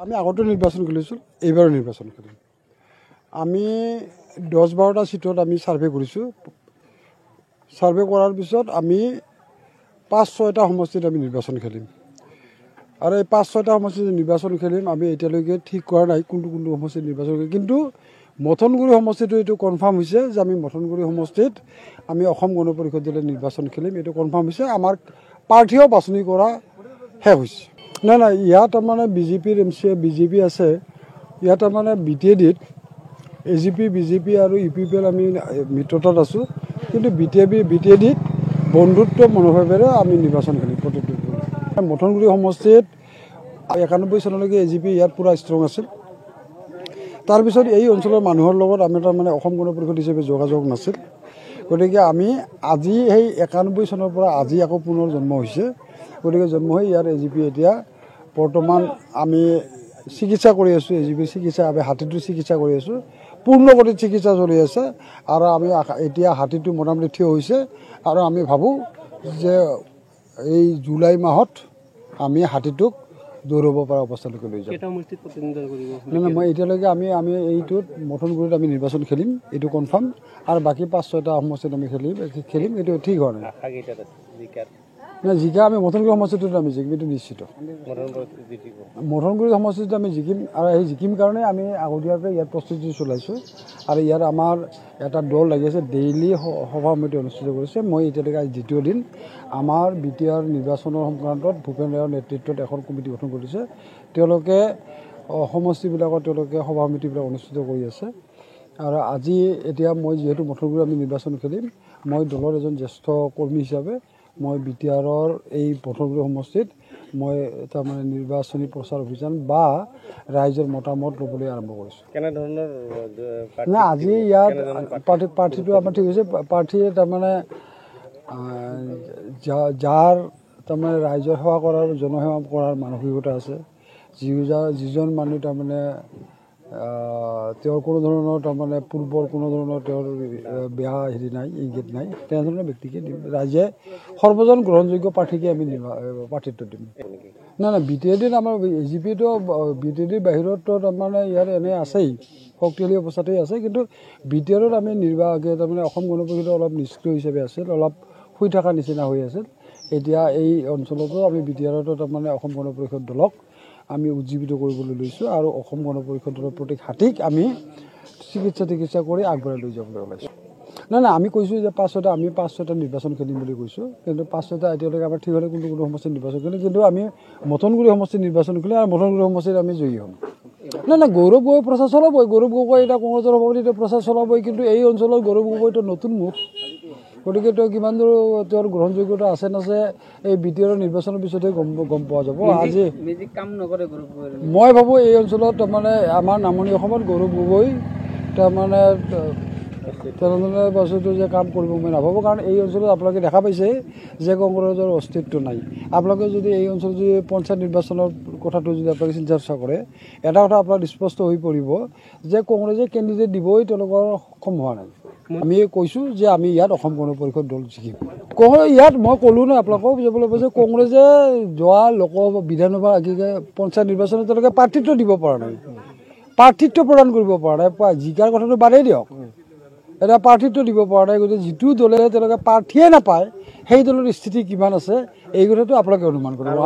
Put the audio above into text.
আমি আগতে নিৰ্বাচন খেলিছোঁ, এইবাৰো নিৰ্বাচন খেলিম। আমি 10-12টা সিটত আমি সাৰ্ভে কৰিছোঁ। সাৰ্ভে কৰাৰ পিছত আমি 5-6টা সমষ্টিত আমি নিৰ্বাচন খেলিম। আৰু এই 5-6টা সমষ্টিত নিৰ্বাচন খেলিম আমি এতিয়ালৈকে ঠিক কৰা নাই কোনটো সমষ্টিত নিৰ্বাচন কৰিম। কিন্তু মথনগুৰি সমষ্টিটো এইটো কনফাৰ্ম হৈছে যে আমি মথনগুৰি সমষ্টিত আমি অসম গণ পৰিষদলৈ নিৰ্বাচন খেলিম। এইটো কনফাৰ্ম হৈছে। আমাৰ প্ৰাৰ্থীও বাছনি কৰা শেষ হৈছে। নাই ইয়াত তাৰমানে বিজেপিৰ বিজেপি আছে। ইয়াত তাৰমানে BTADত AGP BJP আৰু UPPL আমি মিত্ৰতাত আছোঁ। কিন্তু BTADত বন্ধুত্ব মনোভাৱেৰে আমি নিৰ্বাচন খেলিম। মথনগুৰি সমষ্টিত 91 চনলৈকে AGP ইয়াত পূৰা ষ্ট্ৰং আছিল। তাৰপিছত এই অঞ্চলৰ মানুহৰ লগত আমি তাৰমানে অসম গণ পৰিষদ হিচাপে যোগাযোগ নাছিল। গতিকে আমি আজি সেই 91 চনৰ পৰা আজি আকৌ পুনৰ জন্ম হৈছে। গতিকে জন্ম হৈ ইয়াৰ AGP এতিয়া বৰ্তমান আমি চিকিৎসা কৰি আছোঁ। AGP চিকিৎসা আমি হাতীটোৰ চিকিৎসা কৰি আছোঁ। পূৰ্ণগতিত চিকিৎসা চলি আছে আৰু আমি এতিয়া হাতীটো মোটামুটি থিয় হৈছে আৰু আমি ভাবোঁ যে এই জুলাই মাহত আমি হাতীটোক দৌৰাব পৰা অৱস্থালৈকে লৈ যাম। নাই মই এতিয়ালৈকে আমি এইটোত মথনগুৰিত আমি নিৰ্বাচন খেলিম, এইটো কনফাৰ্ম। আৰু বাকী 5-6টা সমষ্টিত আমি খেলিম এইটো ঠিক হোৱা নাই। জিকা আমি মথনগুৰি সমষ্টিটোত আমি জিকিম, এইটো নিশ্চিত। মথনগুৰি সমষ্টিটোত আমি জিকিম আৰু সেই জিকিম কাৰণে আমি আগতীয়াকৈ ইয়াত প্ৰস্তুতি চলাইছোঁ। আৰু ইয়াত আমাৰ এটা দল লাগি আছে, ডেইলি সভা সমিতি অনুষ্ঠিত কৰিছে। মই এতিয়ালৈকে আজি দ্বিতীয় দিন আমাৰ BTR নিৰ্বাচনৰ সংক্ৰান্তত ভূপেন ৰায়ৰ নেতৃত্বত এখন কমিটি গঠন কৰিছে। তেওঁলোকে সমষ্টিবিলাকত তেওঁলোকে সভা সমিতিবিলাক অনুষ্ঠিত কৰি আছে। আৰু আজি এতিয়া মই যিহেতু মথনগুৰি আমি নিৰ্বাচন খেলিম, মই দলৰ এজন জ্যেষ্ঠ কৰ্মী হিচাপে মই BTRৰ এই মথনগুৰি সমষ্টিত মই তাৰমানে নিৰ্বাচনী প্ৰচাৰ অভিযান বা ৰাইজৰ মতামত ল'বলৈ আৰম্ভ কৰিছোঁ। কেনেধৰণৰ নাই আজি ইয়াত প্ৰাৰ্থীটো আমাৰ ঠিক হৈছে। প্ৰাৰ্থীয়ে তাৰমানে যাৰ তাৰমানে ৰাইজৰ সেৱা কৰাৰ জনসেৱা কৰাৰ মানসিকতা আছে, যিজন মানুহ তাৰমানে তেওঁৰ কোনো ধৰণৰ তাৰমানে পূৰ্বৰ কোনো ধৰণৰ তেওঁৰ বেয়া হেৰি নাই, ইংগিত নাই, তেনেধৰণৰ ব্যক্তিকে দিম। ৰাইজে সৰ্বজন গ্ৰহণযোগ্য প্ৰাৰ্থীকে আমি প্ৰাৰ্থিত্ব দিম। নাই BTADত আমাৰ AGPটো BTADৰ বাহিৰতো তাৰমানে ইয়াত এনে আছেই, শক্তিশালী অৱস্থাতেই আছে। কিন্তু BTRত আমি তাৰমানে অসম গণ পৰিষদৰ অলপ নিষ্ক্ৰিয় হিচাপে আছিল, অলপ শুই থকা নিচিনা হৈ আছিল। এতিয়া এই অঞ্চলতো আমি BTRতো তাৰমানে অসম গণ পৰিষদ দলক আমি উজ্জীৱিত কৰিবলৈ লৈছোঁ আৰু অসম গণ পৰিষদৰ প্ৰত্যেক হাতীক আমি চিকিৎসা কৰি আগবঢ়াই লৈ যাবলৈ ওলাইছোঁ। নাই আমি কৈছোঁ যে 5-6টা নিৰ্বাচন খেলিম বুলি কৈছোঁ। কিন্তু 5-6টা এতিয়ালৈকে আমাৰ ঠিক হ'লে কোনো সমষ্টিত নিৰ্বাচন খেলিম। কিন্তু আমি মথনগুৰি সমষ্টিত নিৰ্বাচন খেলিম আৰু মথনগুৰি সমষ্টিত আমি জয়ী হ'ম। নাই গৌৰৱ গগৈ প্ৰচাৰ চলাবই। গৌৰৱ গগৈ এতিয়া কংগ্ৰেছৰ সভাপতি প্ৰচাৰ চলাবই। কিন্তু এই অঞ্চলত গৌৰৱ গগৈটো নতুন মুখ। গতিকে তেওঁ কিমান দূৰ তেওঁৰ গ্ৰহণযোগ্যতা আছে নাছে এই BTR নিৰ্বাচনৰ পিছতহে গম পোৱা যাব। আজি মই ভাবোঁ এই অঞ্চলত তাৰমানে আমাৰ নামনি অসমত গৌৰৱ গগৈ তাৰমানে তেনেধৰণে বস্তুটো যে কাম কৰিব মই নাভাবোঁ। কাৰণ এই অঞ্চলত আপোনালোকে দেখা পাইছে যে কংগ্ৰেছৰ অস্তিত্ব নাই। আপোনালোকে যদি এই অঞ্চলত যদি পঞ্চায়ত নিৰ্বাচনৰ কথাটো যদি আপোনালোকে চিন্তা চৰ্চা কৰে, এটা কথা আপোনাৰ স্পষ্ট হৈ পৰিব যে কংগ্ৰেছে কেণ্ডিডেট দিবই তেওঁলোকৰ সক্ষম হোৱা নাই। আমি কৈছোঁ যে আমি ইয়াত অসম গণ পৰিষদ দল জিকিম। ইয়াত মই ক'লোঁ ন আপোনালোকক যে কংগ্ৰেছে যোৱা বিধানসভা পঞ্চায়ত নিৰ্বাচনত তেওঁলোকে প্ৰাৰ্থিত্ব দিব পৰা নাই, প্ৰাৰ্থিত্ব প্ৰদান কৰিব পৰা নাই। জিকাৰ কথাটো বাদেই দিয়ক, এটা প্ৰাৰ্থিত্ব দিব পৰা নাই। গতিকে যিটো দলে তেওঁলোকে প্ৰাৰ্থীয়ে নাপায় সেই দলৰ স্থিতি কিমান আছে এই কথাটো আপোনালোকে অনুমান কৰিব।